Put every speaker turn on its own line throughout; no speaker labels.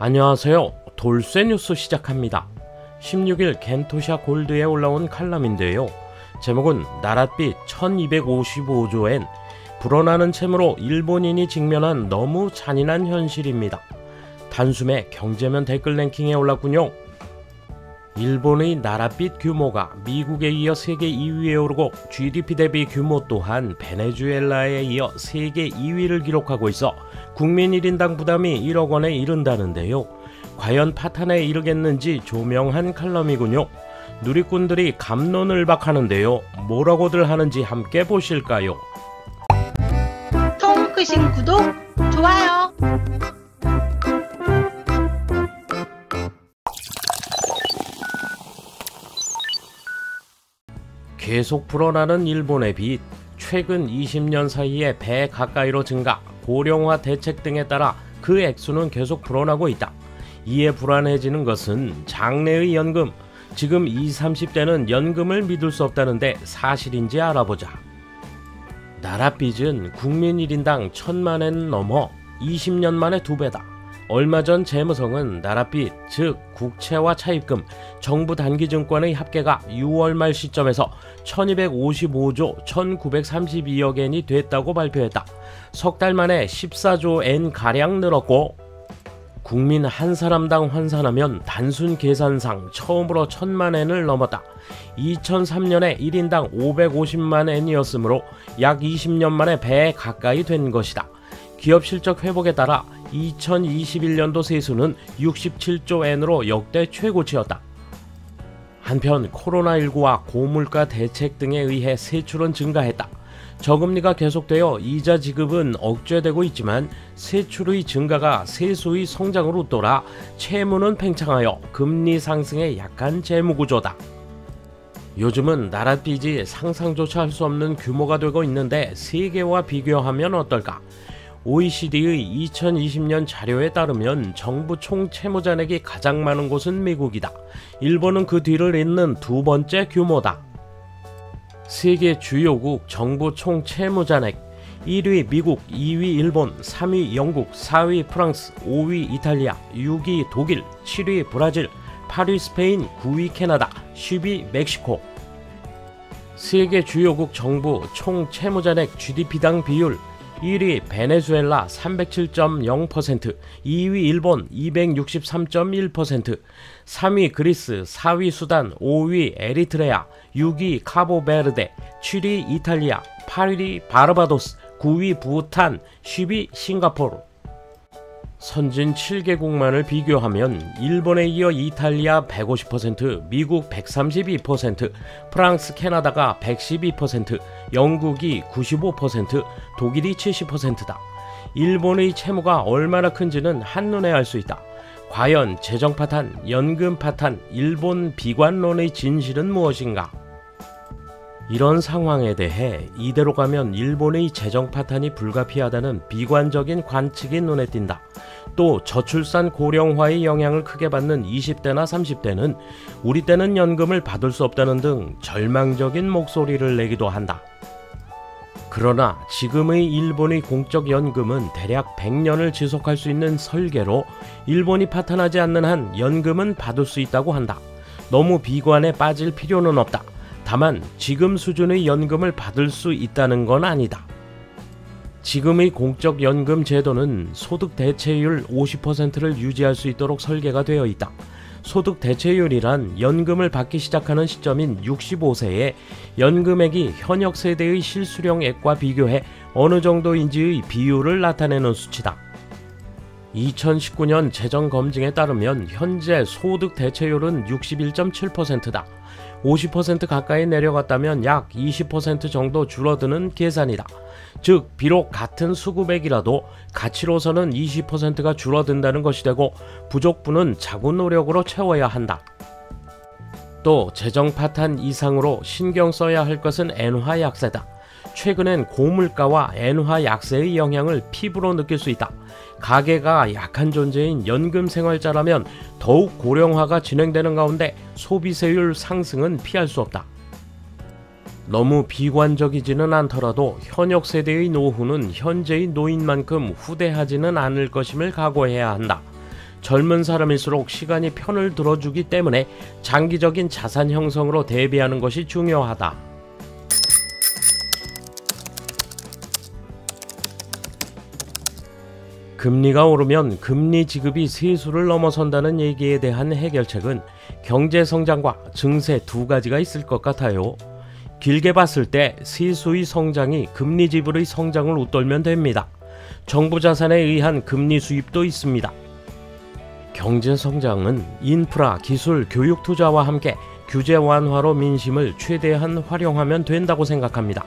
안녕하세요. 돌쇠 뉴스 시작합니다. 16일 겐토샤 골드에 올라온 칼럼인데요. 제목은 나랏빛 1255조엔 불어나는 채무로 일본인이 직면한 너무 잔인한 현실입니다. 단숨에 경제면 댓글 랭킹에 올랐군요. 일본의 나랏빛 규모가 미국에 이어 세계 2위에 오르고 GDP 대비 규모 또한 베네수엘라에 이어 세계 2위를 기록하고 있어 국민 1인당 부담이 1억 원에 이른다는데요. 과연 파탄에 이르겠는지 조명한 칼럼이군요. 누리꾼들이 갑론을박하는데요. 뭐라고들 하는지 함께 보실까요?
통크신 구독, 좋아요.
계속 불어나는 일본의 빚, 최근 20년 사이에 배 가까이로 증가, 고령화 대책 등에 따라 그 액수는 계속 불어나고 있다. 이에 불안해지는 것은 장래의 연금, 지금 20, 30대는 연금을 믿을 수 없다는데 사실인지 알아보자. 나랏빚은 국민 1인당 1,000만엔 넘어 20년 만에 2배다. 얼마 전 재무성은 나랏빚, 즉 국채와 차입금, 정부 단기증권의 합계가 6월 말 시점에서 1255조 1932억 엔이 됐다고 발표했다. 석 달 만에 14조 엔가량 늘었고 국민 한 사람당 환산하면 단순 계산상 처음으로 1,000만 엔을 넘었다. 2003년에 1인당 550만 엔이었으므로 약 20년 만에 배에 가까이 된 것이다. 기업 실적 회복에 따라 2021년도 세수는 67조 엔으로 역대 최고치였다. 한편 코로나19와 고물가 대책 등에 의해 세출은 증가했다. 저금리가 계속되어 이자 지급은 억제되고 있지만 세출의 증가가 세수의 성장으로 웃돌아 채무는 팽창하여 금리 상승에 약한 재무구조다. 요즘은 나랏빚이 상상조차 할 수 없는 규모가 되고 있는데 세계와 비교하면 어떨까? OECD의 2020년 자료에 따르면 정부 총 채무잔액이 가장 많은 곳은 미국이다. 일본은 그 뒤를 잇는 두 번째 규모다. 세계 주요국 정부 총 채무잔액 1위 미국, 2위 일본, 3위 영국, 4위 프랑스, 5위 이탈리아, 6위 독일, 7위 브라질, 8위 스페인, 9위 캐나다, 10위 멕시코. 세계 주요국 정부 총 채무잔액 GDP당 비율 1위 베네수엘라 307.0%, 2위 일본 263.1%, 3위 그리스, 4위 수단, 5위 에리트레아, 6위 카보베르데, 7위 이탈리아, 8위 바르바도스, 9위 부탄, 10위 싱가포르. 선진 7개국만을 비교하면 일본에 이어 이탈리아 150%, 미국 132%, 프랑스, 캐나다가 112%, 영국이 95%, 독일이 70%다. 일본의 채무가 얼마나 큰지는 한눈에 알 수 있다. 과연 재정 파탄, 연금 파탄, 일본 비관론의 진실은 무엇인가? 이런 상황에 대해 이대로 가면 일본의 재정 파탄이 불가피하다는 비관적인 관측이 눈에 띈다. 또 저출산 고령화의 영향을 크게 받는 20대나 30대는 우리 때는 연금을 받을 수 없다는 등 절망적인 목소리를 내기도 한다. 그러나 지금의 일본의 공적 연금은 대략 100년을 지속할 수 있는 설계로 일본이 파탄하지 않는 한 연금은 받을 수 있다고 한다. 너무 비관에 빠질 필요는 없다. 다만 지금 수준의 연금을 받을 수 있다는 건 아니다. 지금의 공적 연금 제도는 소득 대체율 50%를 유지할 수 있도록 설계가 되어 있다. 소득 대체율이란 연금을 받기 시작하는 시점인 65세에 연금액이 현역 세대의 실수령액과 비교해 어느 정도인지의 비율을 나타내는 수치다. 2019년 재정검증에 따르면 현재 소득 대체율은 61.7%다. 50% 가까이 내려갔다면 약 20% 정도 줄어드는 계산이다. 즉 비록 같은 수급액이라도 가치로서는 20%가 줄어든다는 것이 되고 부족분은 자구 노력으로 채워야 한다. 또 재정 파탄 이상으로 신경 써야 할 것은 엔화 약세다. 최근엔 고물가와 엔화 약세의 영향을 피부로 느낄 수 있다. 가계가 약한 존재인 연금생활자라면 더욱 고령화가 진행되는 가운데 소비세율 상승은 피할 수 없다. 너무 비관적이지는 않더라도 현역 세대의 노후는 현재의 노인만큼 후대하지는 않을 것임을 각오해야 한다. 젊은 사람일수록 시간이 편을 들어주기 때문에 장기적인 자산 형성으로 대비하는 것이 중요하다. 금리가 오르면 금리 지급이 세수를 넘어선다는 얘기에 대한 해결책은 경제성장과 증세 두 가지가 있을 것 같아요. 길게 봤을 때 세수의 성장이 금리 지불의 성장을 웃돌면 됩니다. 정부 자산에 의한 금리 수입도 있습니다. 경제성장은 인프라, 기술, 교육 투자와 함께 규제 완화로 민심을 최대한 활용하면 된다고 생각합니다.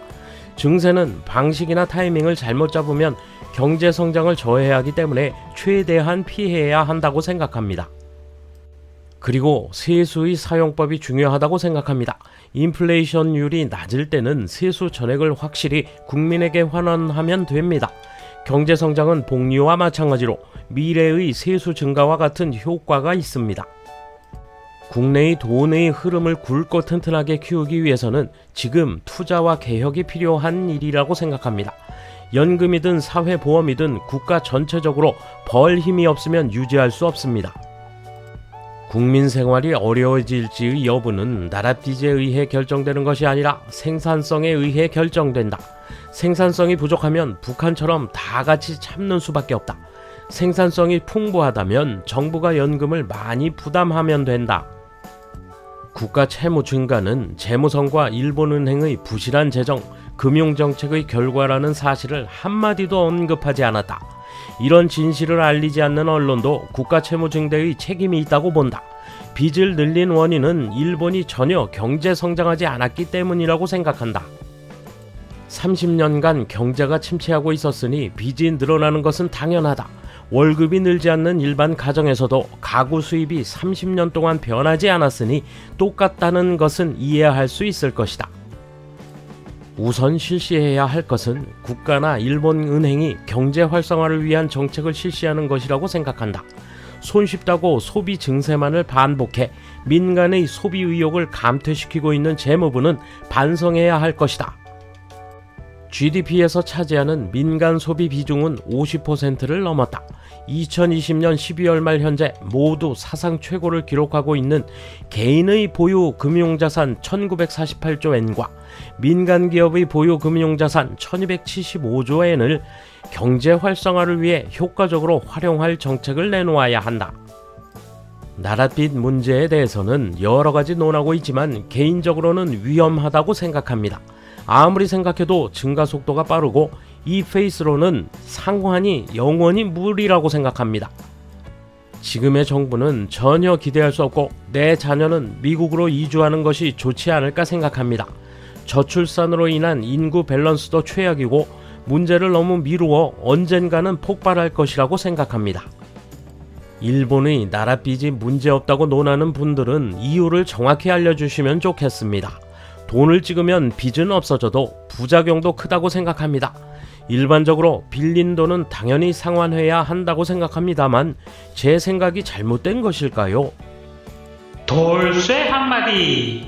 증세는 방식이나 타이밍을 잘못 잡으면 경제 성장을 저해하기 때문에 최대한 피해야 한다고 생각합니다. 그리고 세수의 사용법이 중요하다고 생각합니다. 인플레이션율이 낮을 때는 세수 전액을 확실히 국민에게 환원하면 됩니다. 경제 성장은 복리와 마찬가지로 미래의 세수 증가와 같은 효과가 있습니다. 국내의 돈의 흐름을 굵고 튼튼하게 키우기 위해서는 지금 투자와 개혁이 필요한 일이라고 생각합니다. 연금이든 사회보험이든 국가 전체적으로 벌 힘이 없으면 유지할 수 없습니다. 국민 생활이 어려워질지의 여부는 나랏빚에 의해 결정되는 것이 아니라 생산성에 의해 결정된다. 생산성이 부족하면 북한처럼 다 같이 참는 수밖에 없다. 생산성이 풍부하다면 정부가 연금을 많이 부담하면 된다. 국가 채무 증가는 재무성과 일본은행의 부실한 재정, 금융정책의 결과라는 사실을 한마디도 언급하지 않았다. 이런 진실을 알리지 않는 언론도 국가 채무 증대의 책임이 있다고 본다. 빚을 늘린 원인은 일본이 전혀 경제 성장하지 않았기 때문이라고 생각한다. 30년간 경제가 침체하고 있었으니 빚이 늘어나는 것은 당연하다. 월급이 늘지 않는 일반 가정에서도 가구 수입이 30년 동안 변하지 않았으니 똑같다는 것은 이해할 수 있을 것이다. 우선 실시해야 할 것은 국가나 일본 은행이 경제 활성화를 위한 정책을 실시하는 것이라고 생각한다. 손쉽다고 소비 증세만을 반복해 민간의 소비 의욕을 감퇴시키고 있는 재무부는 반성해야 할 것이다. GDP에서 차지하는 민간 소비 비중은 50%를 넘었다. 2020년 12월 말 현재 모두 사상 최고를 기록하고 있는 개인의 보유 금융자산 1948조 엔과 민간 기업의 보유 금융자산 1275조 엔을 경제 활성화를 위해 효과적으로 활용할 정책을 내놓아야 한다. 나랏빚 문제에 대해서는 여러 가지 논하고 있지만 개인적으로는 위험하다고 생각합니다. 아무리 생각해도 증가 속도가 빠르고 이 페이스로는 상환이 영원히 무리라고 생각합니다. 지금의 정부는 전혀 기대할 수 없고 내 자녀는 미국으로 이주하는 것이 좋지 않을까 생각합니다. 저출산으로 인한 인구 밸런스도 최악이고 문제를 너무 미루어 언젠가는 폭발할 것이라고 생각합니다. 일본의 나랏빚이 문제없다고 논하는 분들은 이유를 정확히 알려주시면 좋겠습니다. 돈을 찍으면 빚은 없어져도 부작용도 크다고 생각합니다. 일반적으로 빌린 돈은 당연히 상환해야 한다고 생각합니다만 제 생각이 잘못된 것일까요?
돌쇠 한마디.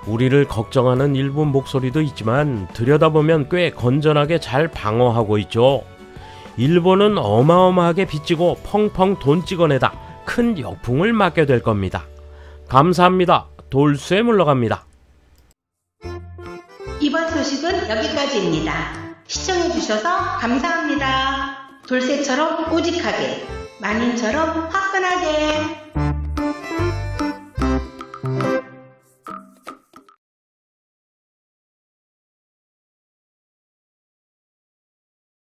우리를 걱정하는 일부 목소리도 있지만 들여다보면 꽤 건전하게 잘 방어하고 있죠. 일본은 어마어마하게 빚지고 펑펑 돈 찍어내다 큰 역풍을 맞게 될 겁니다. 감사합니다. 돌쇠 물러갑니다.
이번 소식은 여기까지입니다. 시청해주셔서 감사합니다. 돌쇠처럼 우직하게, 마님처럼 화끈하게.